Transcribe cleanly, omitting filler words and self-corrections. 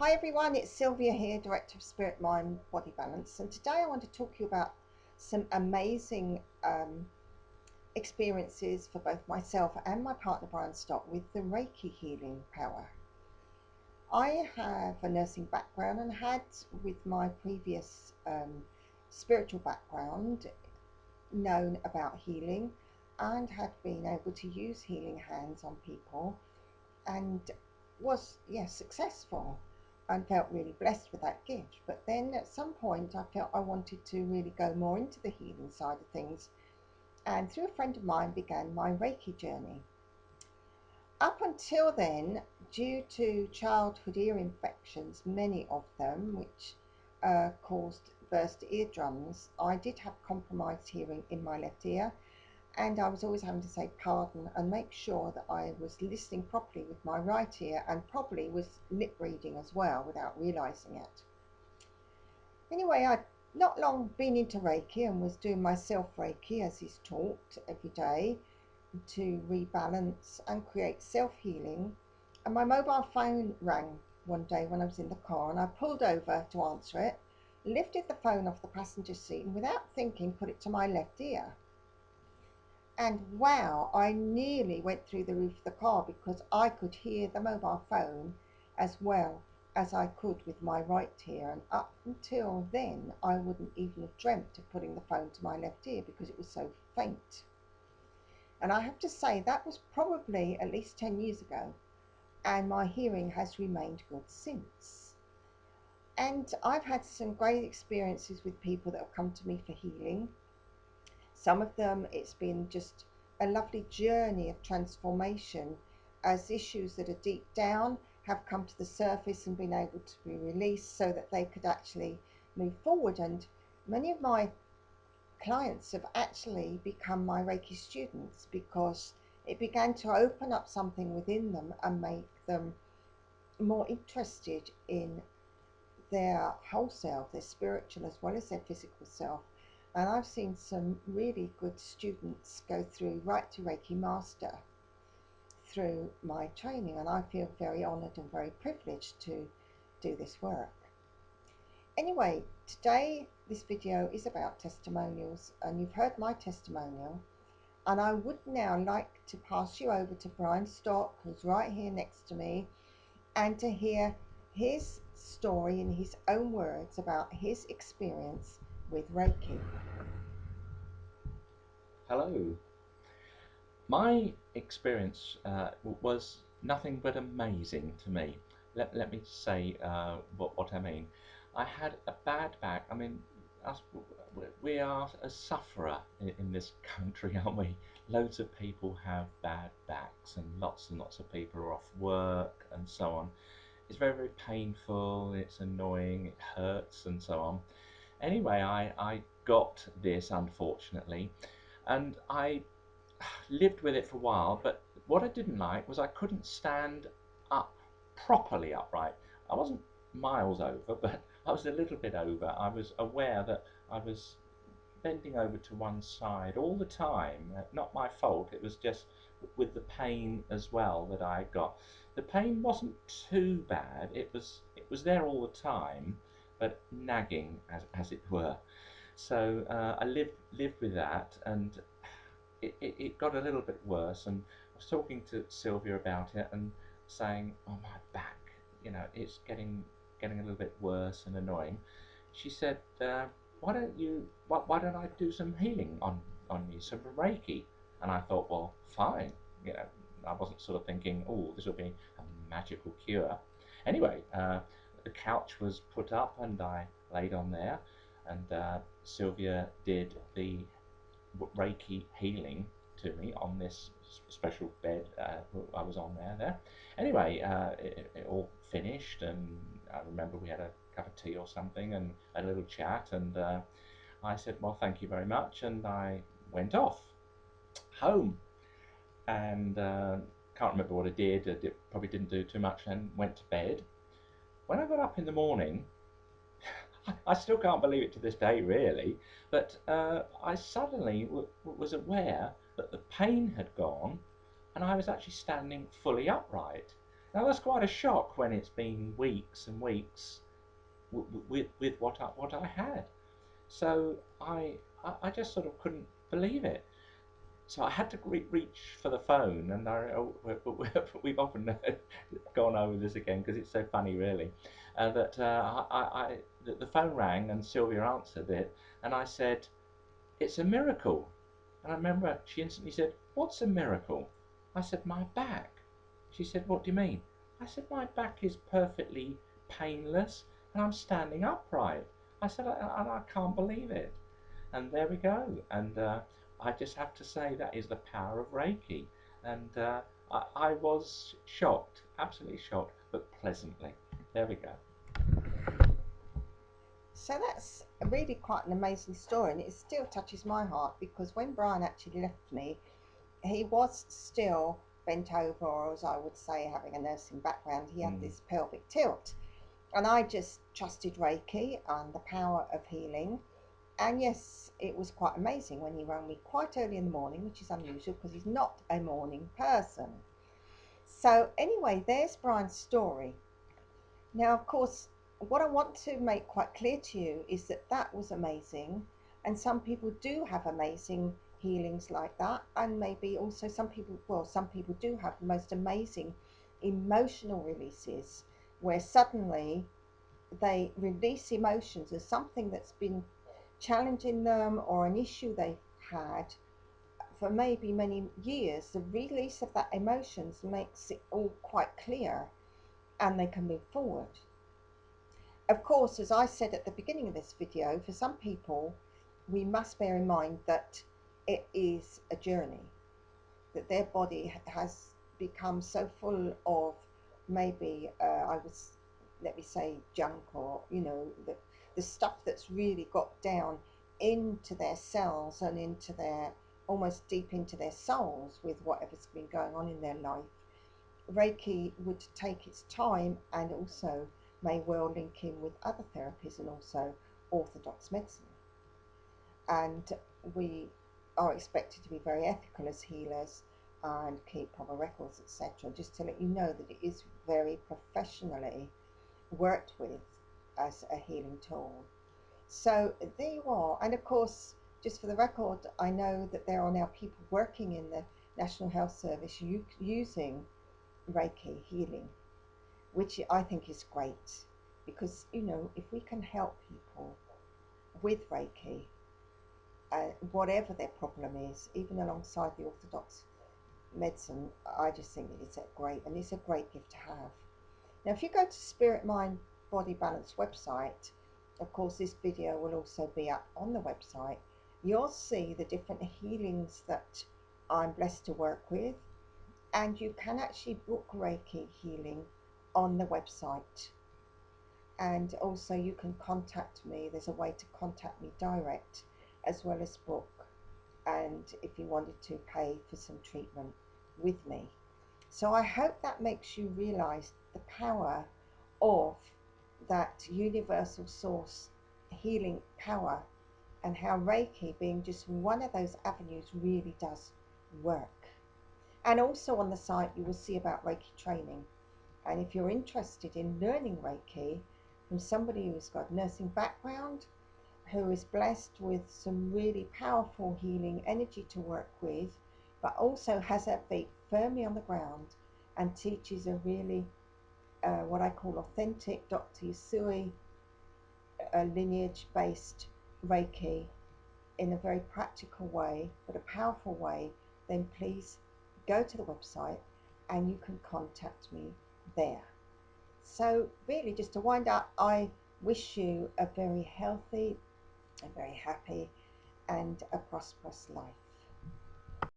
Hi everyone, it's Sylvia here, Director of Spirit, Mind, Body Balance, and today I want to talk to you about some amazing experiences for both myself and my partner Brian Stott with the Reiki healing power. I have a nursing background and had, with my previous spiritual background, known about healing and had been able to use healing hands on people and was, yes, successful and felt really blessed with that gift. But then at some point I felt I wanted to really go more into the healing side of things, and through a friend of mine began my Reiki journey. Up until then, due to childhood ear infections, many of them which caused burst eardrums, I did have compromised hearing in my left ear, and I was always having to say pardon and make sure that I was listening properly with my right ear, and probably was lip reading as well without realizing it. Anyway, I'd not long been into Reiki and was doing my self Reiki as is taught every day to rebalance and create self-healing, and my mobile phone rang one day when I was in the car, and I pulled over to answer it, lifted the phone off the passenger seat, and without thinking put it to my left ear. And wow, I nearly went through the roof of the car because I could hear the mobile phone as well as I could with my right ear. And up until then, I wouldn't even have dreamt of putting the phone to my left ear because it was so faint. And I have to say that was probably at least 10 years ago, and my hearing has remained good since. And I've had some great experiences with people that have come to me for healing. Some of them, it's been just a lovely journey of transformation as issues that are deep down have come to the surface and been able to be released so that they could actually move forward. And many of my clients have actually become my Reiki students because it began to open up something within them and make them more interested in their whole self, their spiritual as well as their physical self. And I've seen some really good students go through right to Reiki Master through my training, and I feel very honoured and very privileged to do this work. Anyway, today this video is about testimonials, and you've heard my testimonial, and I would now like to pass you over to Brian Stott, who's right here next to me, and to hear his story in his own words about his experience with Reiki. Hello. My experience was nothing but amazing to me. Let me say what I mean. I had a bad back. I mean, we are a sufferer in this country, aren't we? Loads of people have bad backs, and lots of people are off work and so on. It's very, very painful, it's annoying, it hurts and so on. Anyway, I got this, unfortunately, and I lived with it for a while, but what I didn't like was I couldn't stand up properly upright. I wasn't miles over, but I was a little bit over. I was aware that I was bending over to one side all the time. Not my fault, it was just with the pain as well that I got. The pain wasn't too bad, it was there all the time, but nagging as it were. So I lived with that, and it got a little bit worse, and I was talking to Sylvia about it and saying, oh, my back, you know, it's getting a little bit worse and annoying. She said, why don't I do some healing on you, some Reiki? And I thought, well, fine, you know, I wasn't sort of thinking, oh, this will be a magical cure. Anyway, the couch was put up and I laid on there, and Sylvia did the Reiki healing to me on this special bed I was on there. Anyway, it all finished, and I remember we had a cup of tea or something and a little chat, and I said, well, thank you very much, and I went off home, and can't remember what I did. Probably didn't do too much, and went to bed. When I got up in the morning, I still can't believe it to this day, really, but I suddenly was aware that the pain had gone and I was actually standing fully upright. That was quite a shock when it's been weeks and weeks with what I had. So I just sort of couldn't believe it. So I had to reach for the phone, and we've often gone over this again because it's so funny, really. The phone rang and Sylvia answered it, and I said, "It's a miracle." And I remember she instantly said, "What's a miracle?" I said, "My back." She said, "What do you mean?" I said, "My back is perfectly painless, and I'm standing upright." I said, and I can't believe it. And there we go. And I just have to say that is the power of Reiki. And I was shocked, absolutely shocked, but pleasantly. There we go. So that's really quite an amazing story, and it still touches my heart because when Brian actually left me, he was still bent over, or as I would say, having a nursing background. He had this pelvic tilt, and I just trusted Reiki and the power of healing. And yes, it was quite amazing when he rang me quite early in the morning, which is unusual because he's not a morning person. So anyway, there's Brian's story. Now, of course, what I want to make quite clear to you is that that was amazing, and some people do have amazing healings like that, and maybe also some people do have the most amazing emotional releases where suddenly they release emotions as something that's been challenging them or an issue they've had for maybe many years. The release of that emotions makes it all quite clear and they can move forward. Of course, as I said at the beginning of this video, for some people we must bear in mind that it is a journey, that their body has become so full of maybe let me say junk, or the stuff that's really got down into their cells and into their almost deep into their souls with whatever's been going on in their life. Reiki would take its time and also may well link in with other therapies and also orthodox medicine. And we are expected to be very ethical as healers and keep proper records, etc. Just to let you know that it is very professionally worked with as a healing tool. So there you are. And of course, just for the record, I know that there are now people working in the National Health Service using Reiki healing, which I think is great, because if we can help people with Reiki, whatever their problem is, even alongside the orthodox medicine, I just think that it's great, and it's a great gift to have. Now, if you go to Spirit Mind Body Balance website, of course this video will also be up on the website, you'll see the different healings that I'm blessed to work with, and you can actually book Reiki healing on the website. And also you can contact me. There's a way to contact me direct as well as book, and if you wanted to pay for some treatment with me. So I hope that makes you realize the power of that universal source healing power, and how Reiki, being just one of those avenues, really does work. And also on the site you will see about Reiki training, and if you're interested in learning Reiki from somebody who's got a nursing background, who is blessed with some really powerful healing energy to work with, but also has her feet firmly on the ground and teaches a really what I call authentic Dr. Yusui lineage based Reiki in a very practical way but a powerful way, then please go to the website and you can contact me there. So really, just to wind up, I wish you a very healthy and very happy and a prosperous life.